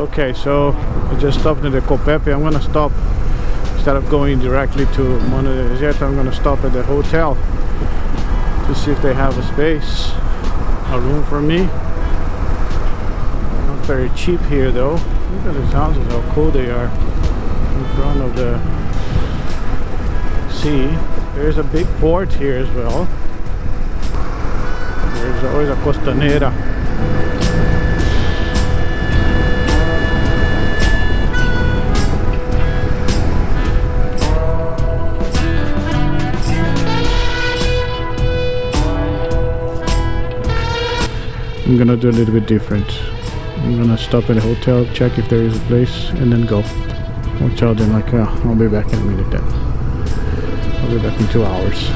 Okay, so I just stopped in the Copepe. I'm gonna stop, instead of going directly to Mano del Desierto, I'm gonna stop at the hotel to see if they have a space, a room for me. Not very cheap here though. Look at these houses, how cool they are in front of the sea. There's a big port here as well. There's always a costanera. I'm gonna do a little bit different. I'm gonna stop at a hotel, check if there is a place, and then go. I'll tell them like, I'll be back in a minute then. I'll be back in 2 hours.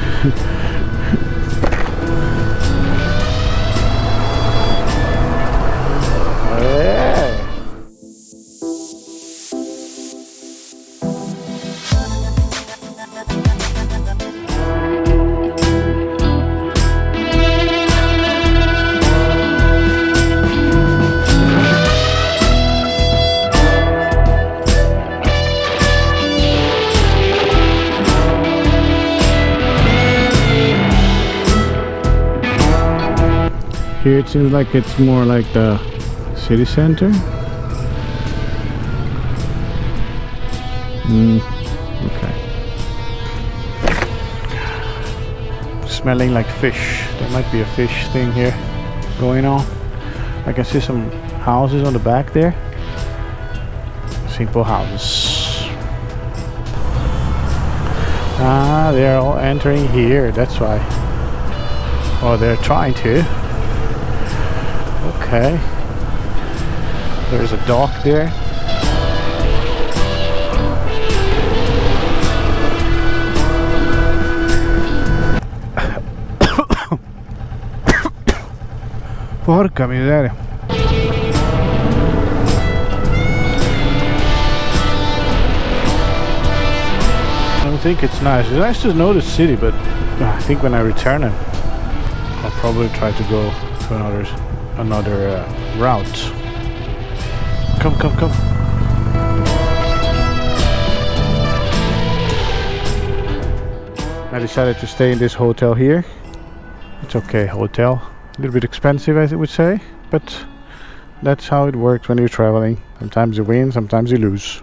Here it seems like it's more like the city center. Okay. Smelling like fish. There might be a fish thing here going on. I can see some houses on the back there. Simple houses. Ah, they're all entering here, that's why. Or they're trying to. Okay, there's a dock there. Porca miseria. I don't think it's nice. It's nice to know the city, but I think when I return I'll probably try to go to another route. Come. I decided to stay in this hotel here. It's okay, hotel. A little bit expensive, as I would say, but that's how it works when you're traveling. Sometimes you win, sometimes you lose.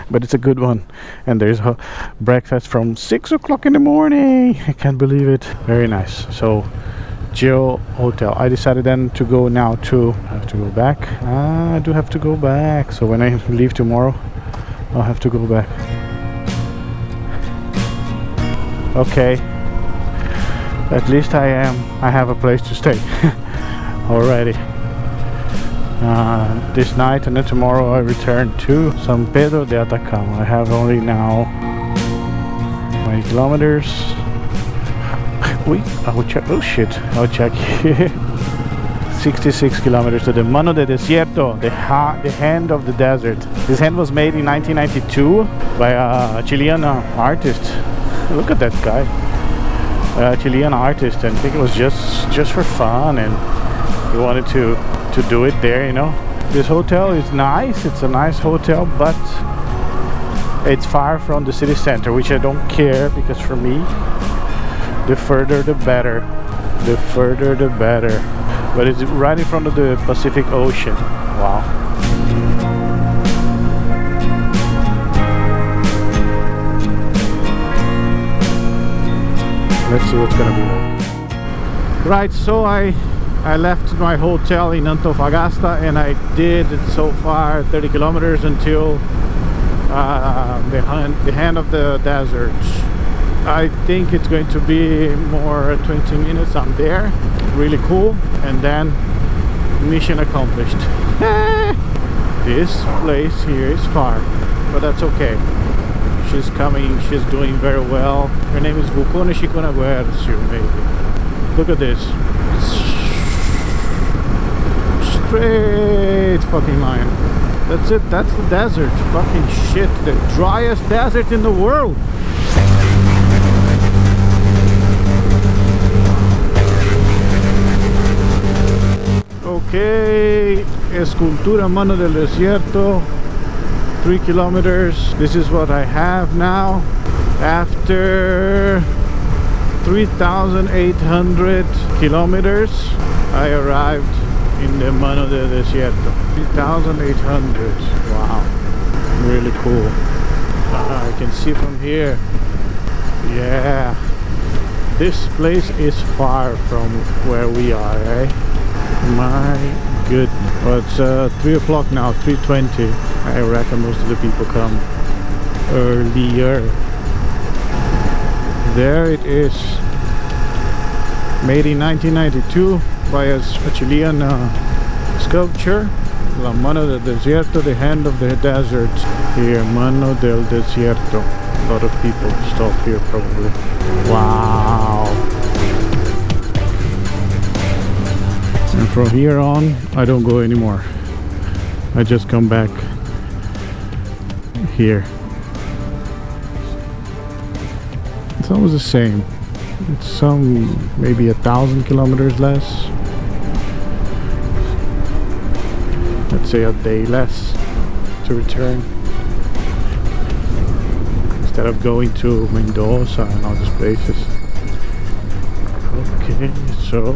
But it's a good one. And there's a breakfast from 6 o'clock in the morning. I can't believe it. Very nice. So Geo Hotel. I decided then to go now to, I have to go back. I do have to go back. So when I leave tomorrow, I'll have to go back. Okay. At least I have a place to stay already. This night and then tomorrow I return to San Pedro de Atacama. I have only now 20 kilometers. Wait, I will check. Oh shit, I'll check here. 66 kilometers to the Mano del Desierto, the hand of the desert. This hand was made in 1992 by a Chilean artist. Look at that guy. A Chilean artist, and I think it was just for fun, and he wanted to do it there, you know. This hotel is nice. It's a nice hotel, but it's far from the city center, which I don't care, because for me, the further the better. The further the better. But it's right in front of the Pacific Ocean. Wow. Let's see what's gonna be like. Right, so I left my hotel in Antofagasta, and I did so far 30 kilometers until the hand of the desert. I think it's going to be more 20 minutes. I'm there. Really cool. And then mission accomplished. This place here is far, but that's okay. She's coming. She's doing very well. Her name is Vulcone Chiconaguercio, maybe. Look at this. Straight fucking line. That's it. That's the desert. Fucking shit. The driest desert in the world. Okay, escultura Mano del Desierto, 3 kilometers. This is what I have now after 3,800 kilometers. I arrived in the Mano del Desierto. 3,800. Wow, really cool. I can see from here. Yeah, this place is far from where we are, eh? My goodness. Well, it's 3 o'clock now, 3:20. I reckon most of the people come earlier. There it is, made in 1992 by a Chilean sculpture. La Mano del Desierto, the hand of the desert. Here, Mano del Desierto. A lot of people stop here probably. Wow. And from here on, I don't go anymore. I just come back here. It's almost the same. It's some maybe 1,000 kilometers less. Let's say a day less to return. Instead of going to Mendoza and all these places. Okay, so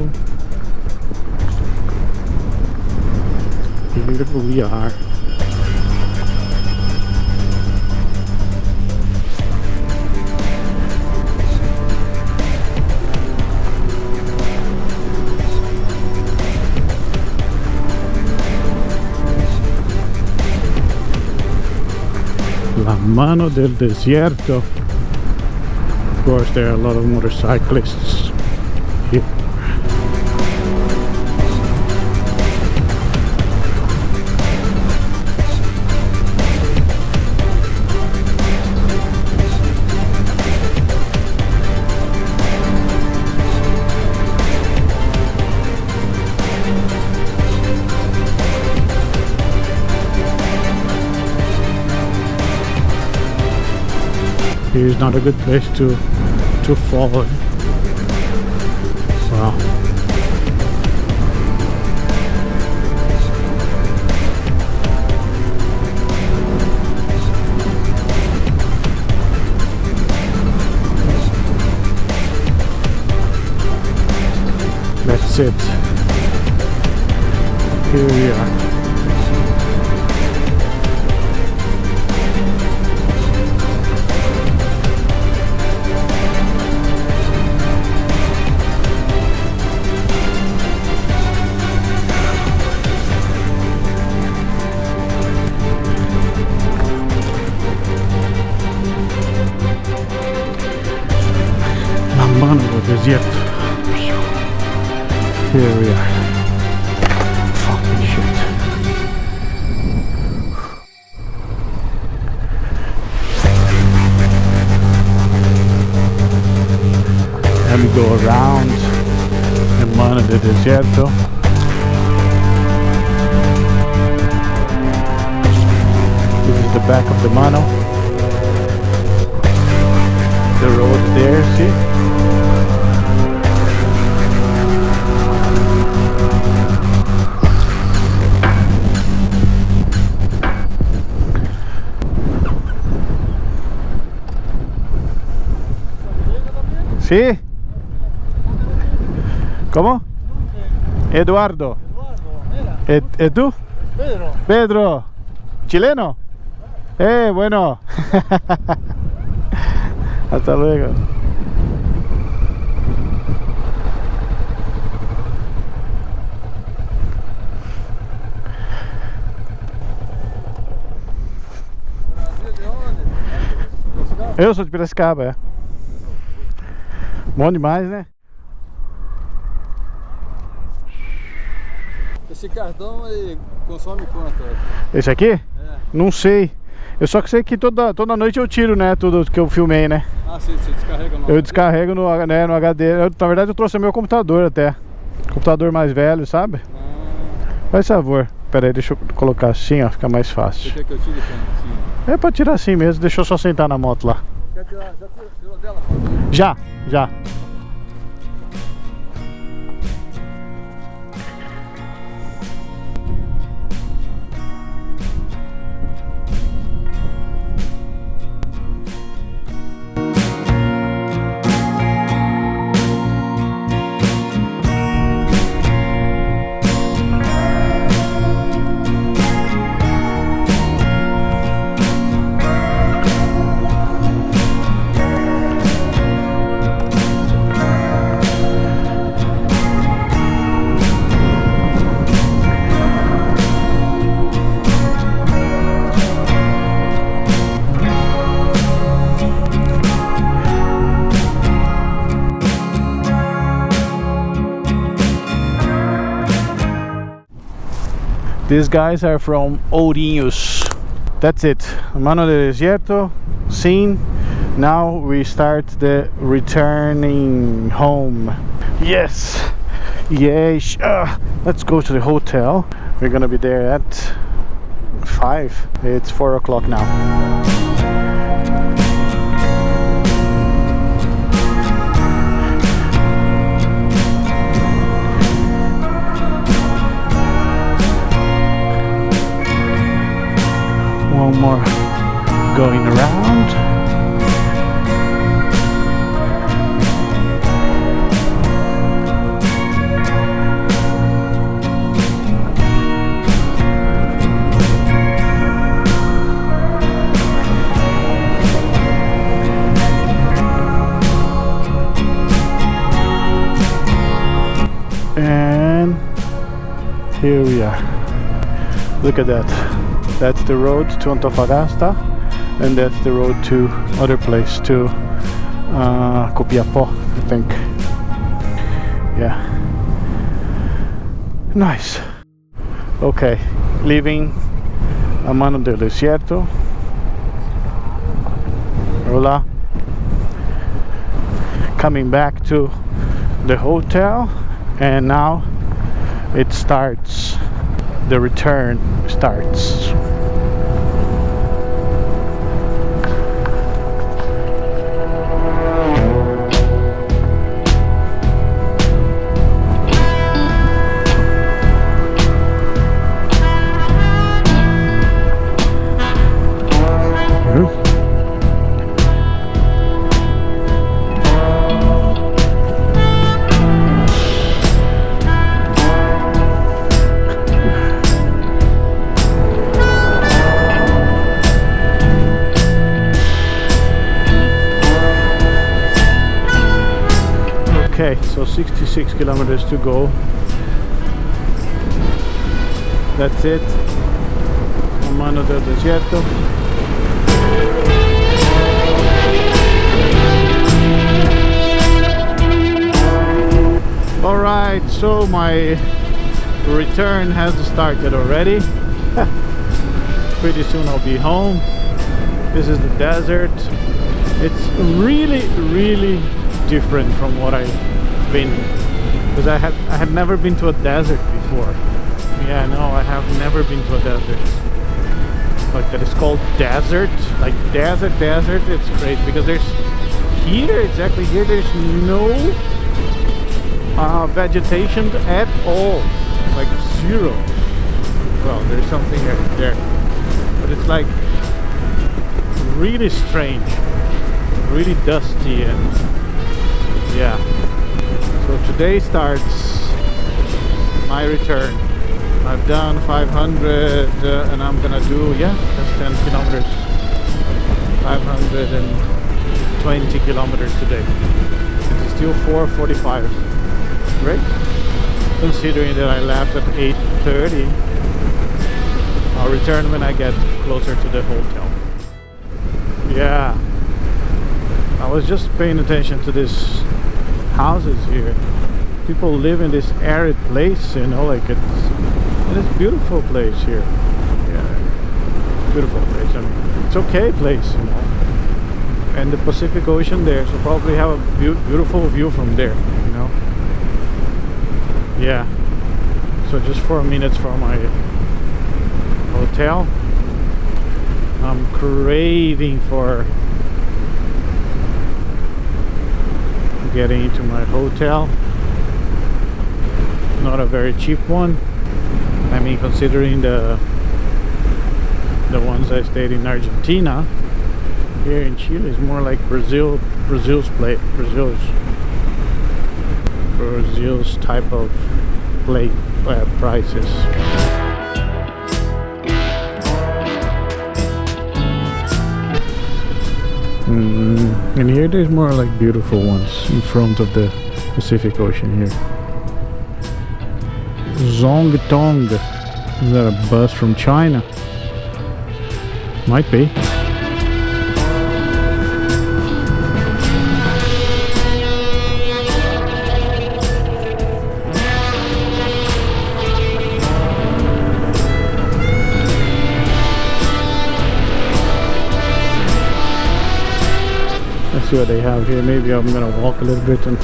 here we are. La Mano del Desierto. Of course, there are a lot of motorcyclists here. Here's not a good place to fall. Wow. That's it. Here we are. Mano del Desierto. Here we are. Fucking shit. Let me go around the Mano del Desierto. This is the back of the Mano. The road there, see? ¿Sí? ¿Cómo? Eduardo. ¿Y tú? Pedro. Pedro. ¿Chileno? Bueno. Hasta luego. Eu sou de Piracicaba, é. Bom demais, né? Esse cartão ele consome quanto? Esse aqui? É. Não sei. Eu só que sei que toda noite eu tiro, né? Tudo que eu filmei, né? Ah, sim, você descarrega no Eu descarrego no HD. Na verdade eu trouxe o meu computador até. Computador mais velho, sabe? Faz favor. Pera aí, deixa eu colocar assim, ó. Fica mais fácil. Você quer que eu tire assim? É pra tirar assim mesmo. Deixa eu só sentar na moto lá. Quer tirar? Já tirou dela? Já. These guys are from Ourinhos. That's it. Mano del Desierto scene. Now we start the returning home. Yes. Yes. Let's go to the hotel. We're gonna be there at 5. It's 4 o'clock now. One more going around. And here we are. Look at that. That's the road to Antofagasta, and that's the road to other place, to Copiapó, I think. Yeah. Nice. Okay, leaving Mano del Desierto. Hola. Coming back to the hotel, and now it starts. The return starts. Okay, so 66 kilometers to go. That's it. Mano del Desierto. Alright, so my return has started already. Pretty soon I'll be home. This is the desert. It's really different from what I've been, because I had never been to a desert before. Yeah, no, I have never been to a desert like that. It's called desert, like desert. It's great because there's exactly here there's no vegetation at all, like zero. Well, there's something there, but it's like really strange, really dusty, and yeah. So today starts my return. I've done 500 and I'm gonna do, that's 10 kilometers. 520 kilometers today. It's still 4:45. Great. Considering that I left at 8:30. I'll return when I get closer to the hotel. Yeah. I was just paying attention to these houses here. People live in this arid place, you know, like it's beautiful place here. Yeah, beautiful place. I mean, it's okay place, you know. And the Pacific Ocean there, so probably have a beautiful view from there, you know. Yeah. So just 4 minutes from my hotel. I'm craving for getting into my hotel. Not a very cheap one. I mean, considering the ones I stayed in Argentina, here in Chile is more like Brazil's type of prices. And here there's more like beautiful ones in front of the Pacific Ocean here. Zongtong. Is that a bus from China? Might be. Let's see what they have here. Maybe I'm gonna walk a little bit and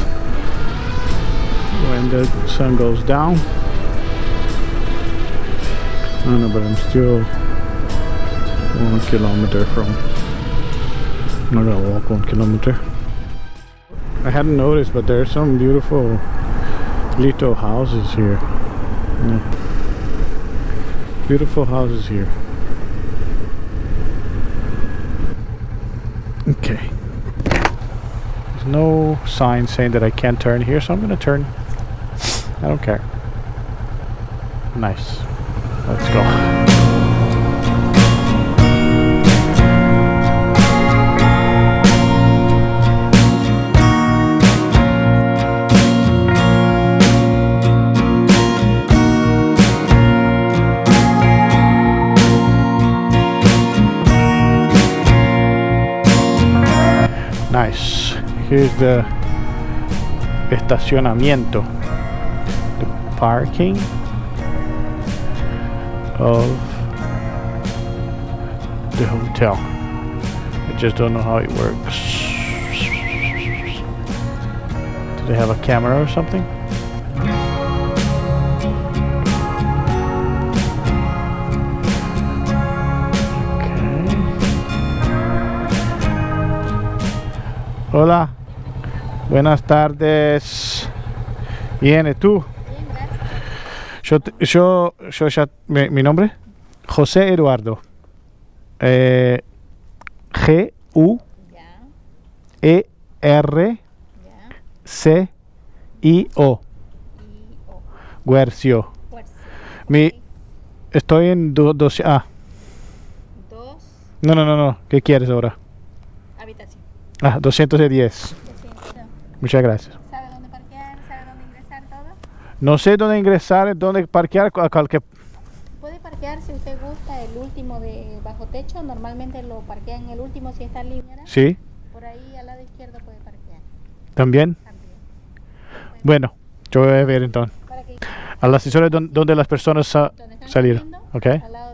when the sun goes down. I don't know, but I'm still 1 kilometer from. I'm not gonna walk 1 kilometer. I hadn't noticed, but there are some beautiful little houses here. Yeah. Beautiful houses here. Okay. There's no sign saying that I can't turn here, so I'm gonna turn. I don't care. Nice. Let's go. Nice. Here's the estacionamiento, the parking of the hotel. I just don't know how it works. Do they have a camera or something? Hola, buenas tardes. Bien, ¿y tú? Bien, gracias. Yo ya, mi nombre, José Eduardo. G-U-E-R-C-I-O. Ya. Guercio. Fuerza. Mi, estoy en Dos. No. ¿Qué quieres ahora? Habitación. 210. Sí. Muchas gracias. ¿Sabe dónde parquear? ¿Sabe dónde ingresar todo? No sé dónde ingresar, dónde parquear, a cualquier. Puede parquear si usted gusta el último de bajo techo. Normalmente lo parquean en el último si está libre. Sí, Por ahí al lado izquierdo puede parquear. también. También. Bueno, yo voy a ver entonces. Para que A las sesiones donde las personas donde están salieron. saliendo, Ok. al lado